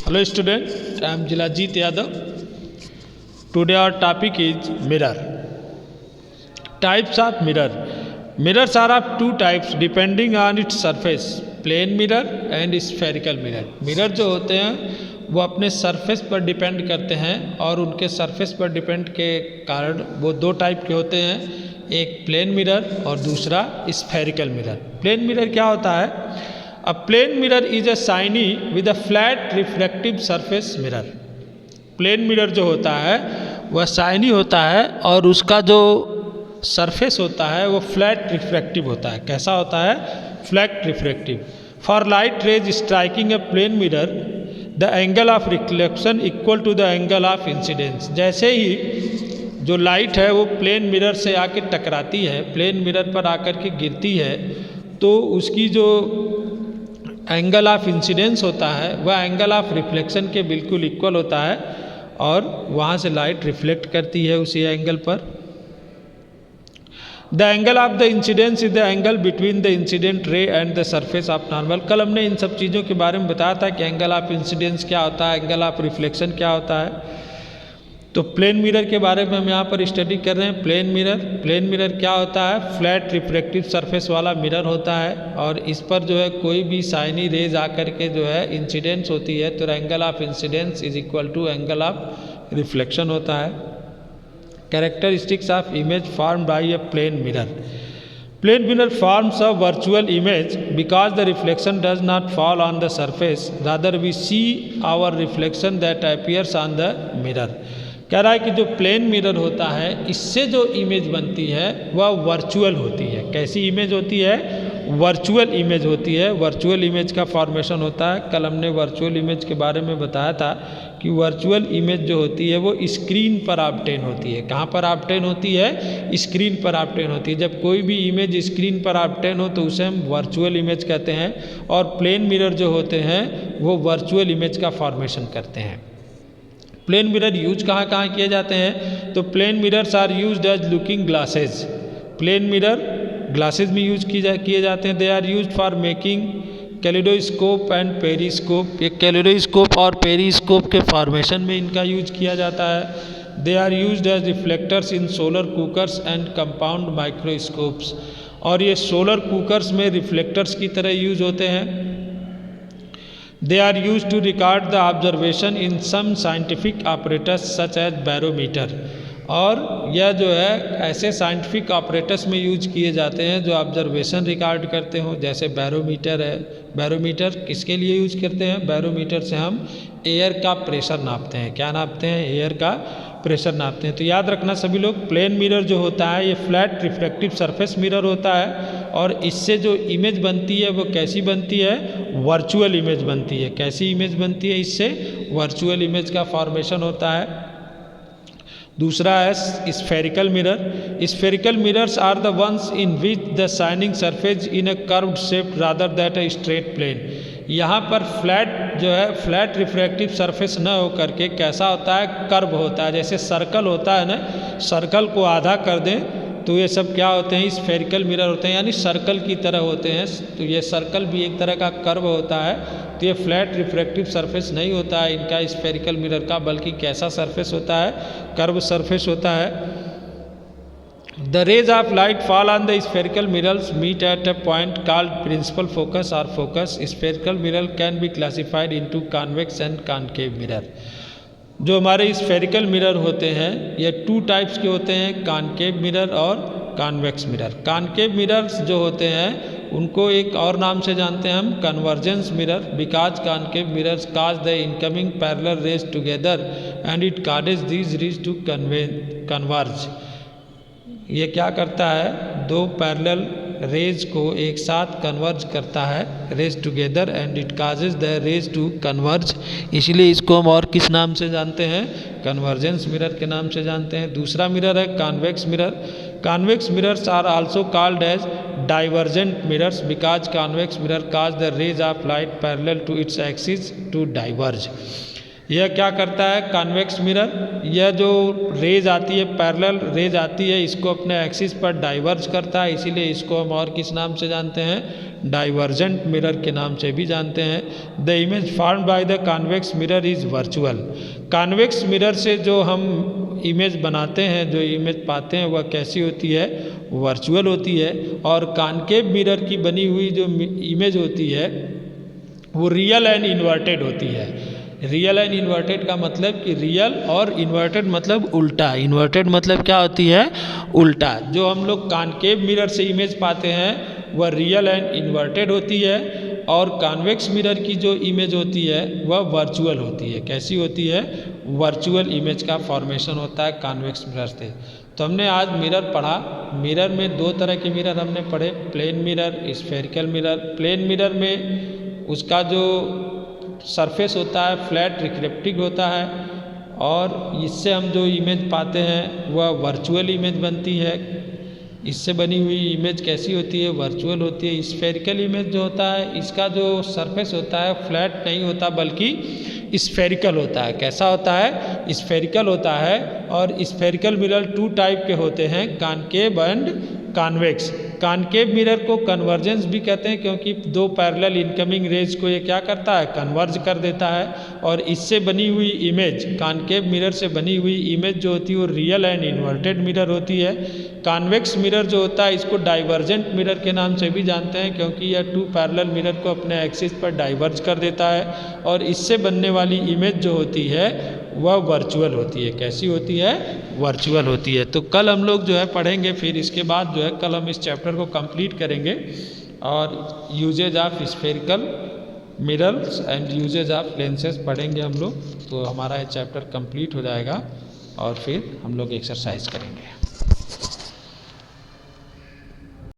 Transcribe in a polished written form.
Hello student, I am Jilajit Yadav. Today our topic is mirror. Types of mirror. Mirrors are of two types depending on its surface, plane mirror and spherical mirror. Mirror जो होते हैं वो अपने surface पर depend करते हैं और उनके सरफेस पर डिपेंड के कारण वो दो टाइप के होते हैं, एक प्लेन मिरर और दूसरा स्फेरिकल मिरर. प्लेन मिरर क्या होता है? A plane mirror is a shiny with a flat refractive surface mirror. Plane mirror जो होता है वह शाइनी होता है और उसका जो सरफेस होता है वो फ्लैट रिफ्रैक्टिव होता है. कैसा होता है? Flat refractive. For light rays striking a plane mirror the angle of reflection equal to the angle of incidence. जैसे ही जो लाइट है वो प्लेन मिरर से आके टकराती है, प्लेन मिरर पर आकर के गिरती है, तो उसकी जो एंगल ऑफ इंसिडेंस होता है वह एंगल ऑफ रिफ्लेक्शन के बिल्कुल इक्वल होता है और वहाँ से लाइट रिफ्लेक्ट करती है उसी एंगल पर. The angle of the incidence is the angle between the incident ray and the surface of normal. कल हमने इन सब चीज़ों के बारे में बताया था कि एंगल ऑफ इंसिडेंस क्या होता है, एंगल ऑफ रिफ्लेक्शन क्या होता है. तो प्लेन मिरर के बारे में हम यहाँ पर स्टडी कर रहे हैं. प्लेन मिरर क्या होता है? फ्लैट रिफ्रैक्टिव सरफेस वाला मिरर होता है और इस पर जो है कोई भी शाइनी रेज आकर के जो है इंसिडेंस होती है तो angle of incidence is equal to angle of reflection होता है. Characteristics of image form by a plane mirror. Plane mirror forms a virtual image because the reflection does not fall on the surface, rather we see our reflection that appears on the mirror. कह रहा है कि जो plane mirror होता है इससे जो image बनती है वह वर्चुअल होती है. कैसी इमेज होती है? वर्चुअल इमेज होती है. वर्चुअल इमेज का फॉर्मेशन होता है. कल हमने वर्चुअल इमेज के बारे में बताया था कि वर्चुअल इमेज जो होती है वो स्क्रीन पर ऑब्टेन होती है. कहाँ पर ऑब्टेन होती है? स्क्रीन पर ऑब्टेन होती है. जब कोई भी इमेज स्क्रीन पर ऑब्टेन हो तो उसे हम वर्चुअल इमेज कहते हैं और प्लेन मिरर जो होते हैं वो वर्चुअल इमेज का फॉर्मेशन करते हैं. प्लेन मिरर यूज कहाँ कहाँ किए जाते हैं? तो plane mirrors are used as looking glasses. Plane mirror glasses में यूज किए जाते हैं. They are used for making kaleidoscope and periscope. ये कैलिडोस्कोप और पेरिस्कोप के फॉर्मेशन में इनका यूज किया जाता है. They are used as reflectors in solar cookers and compound microscopes. और ये सोलर कुकर्स में रिफ्लेक्टर्स की तरह यूज होते हैं. They are used to record the observation in some scientific apparatus such as barometer. और यह जो है ऐसे साइंटिफिक ऑपरेटर्स में यूज किए जाते हैं जो ऑब्जर्वेशन रिकॉर्ड करते हों, जैसे बैरोमीटर है. बैरोमीटर किसके लिए यूज करते हैं? बैरोमीटर से हम एयर का प्रेशर नापते हैं. क्या नापते हैं? एयर का प्रेशर नापते हैं. तो याद रखना सभी लोग, प्लेन मिरर जो होता है ये फ्लैट रिफ्लेक्टिव सरफेस मिरर होता है और इससे जो इमेज बनती है वो कैसी बनती है? वर्चुअल इमेज बनती है. कैसी इमेज बनती है? इससे वर्चुअल इमेज का फॉर्मेशन होता है. दूसरा है spherical mirror. Spherical mirrors are the ones in which the shining surface in a curved shape rather that a straight plane. यहाँ पर फ्लैट जो है फ्लैट रिफ्रैक्टिव सरफेस न हो करके कैसा होता है? कर्व होता है. जैसे सर्कल होता है ना, सर्कल को आधा कर दें तो ये सब क्या होते हैं? स्फेरिकल मिरर होते हैं, यानी सर्कल की तरह होते हैं. तो ये सर्कल भी एक तरह का कर्व होता है. तो ये फ्लैट रिफ्रैक्टिव सरफेस नहीं होता है इनका स्फेरिकल मिरर का, बल्कि कैसा सरफेस होता है? कर्व सरफेस होता है. The rays of light fall on the spherical mirrors meet at a point called principal focus or focus. Spherical mirror can be classified into convex and concave mirror. जो हमारे spherical mirror होते हैं ये two types के होते हैं, concave mirror और convex mirror. Concave mirrors जो होते हैं उनको एक और नाम से जानते हैं हम convergence mirror. Because concave mirrors cause the incoming parallel rays together and it causes these rays to converge. ये क्या करता है? दो पैरेलल रेज को एक साथ कन्वर्ज करता है, rays together, and it causes the rays to converge. इसलिए इसको हम और किस नाम से जानते हैं? कन्वर्जेंस मिरर के नाम से जानते हैं. दूसरा मिरर है convex mirror. Convex mirrors are also called as divergent mirrors because convex mirror cause the rays of light parallel to its axis to diverge. यह क्या करता है, कॉन्वेक्स मिरर, यह जो रेज आती है, पैरेलल रेज आती है, इसको अपने एक्सिस पर डाइवर्ज करता है, इसीलिए इसको हम और किस नाम से जानते हैं, डाइवर्जेंट मिरर के नाम से भी जानते हैं। The image formed by the convex mirror is virtual. Convex mirror से जो हम इमेज बनाते हैं, जो इमेज पाते हैं, वह कैसी होती है, वर्चुअल होती है। और कॉनकेव मिरर की बनी हुई जो इमेज होती है वो रियल एंड इन्वर्टेड होती है। रियल एंड इन्वर्टेड का मतलब कि रियल और इन्वर्टेड मतलब उल्टा। इन्वर्टेड मतलब क्या होती है, उल्टा। जो हम लोग कॉनकेव मिरर से इमेज पाते हैं वह रियल एंड इन्वर्टेड होती है, और कॉन्वेक्स मिरर की जो इमेज होती है वह वर्चुअल होती है। कैसी होती है, वर्चुअल इमेज का फॉर्मेशन होता है कॉन्वेक्स मिरर से। तो हमने आज मिरर पढ़ा। मिरर में दो तरह के मिरर हमने पढ़े, plane mirror, spherical mirror. Plane mirror में उसका जो सरफेस होता है फ्लैट रिफ्लेक्टिव होता है, और इससे हम जो इमेज पाते हैं वह वर्चुअल इमेज बनती है। इससे बनी हुई इमेज कैसी होती है, वर्चुअल होती है। स्फेरिकल इमेज जो होता है, इसका जो सरफेस होता है फ्लैट नहीं होता बल्कि स्फेरिकल होता है। कैसा होता है, स्फेरिकल होता है। और स्फेरिकल मिरर टू टाइप के होते हैं, concave and convex. Concave mirror को कन्वर्जेंस भी कहते हैं, क्योंकि दो पैरेलल इनकमिंग रेज को ये क्या करता है, कन्वर्ज कर देता है। और इससे बनी हुई इमेज, कॉनकेव मिरर से बनी हुई इमेज जो होती है वो रियल एंड इन्वर्टेड मिरर होती है। कॉन्वेक्स मिरर जो होता है इसको डाइवर्जेंट मिरर के नाम से भी जानते हैं, क्योंकि यह टू पैरेलल मिरर को अपने एक्सिस पर डाइवर्ज कर देता है, और इससे बनने वाली इमेज जो होती है वह वर्चुअल होती है। कैसी होती है, वर्चुअल होती है। तो कल हम लोग जो है पढ़ेंगे, फिर इसके बाद जो है कल हम इस चैप्टर को कंप्लीट करेंगे, और uses of spherical mirrors and uses of lenses पढ़ेंगे हम लोग। तो हमारा ये चैप्टर कंप्लीट हो जाएगा, और फिर हम लोग एक्सरसाइज करेंगे।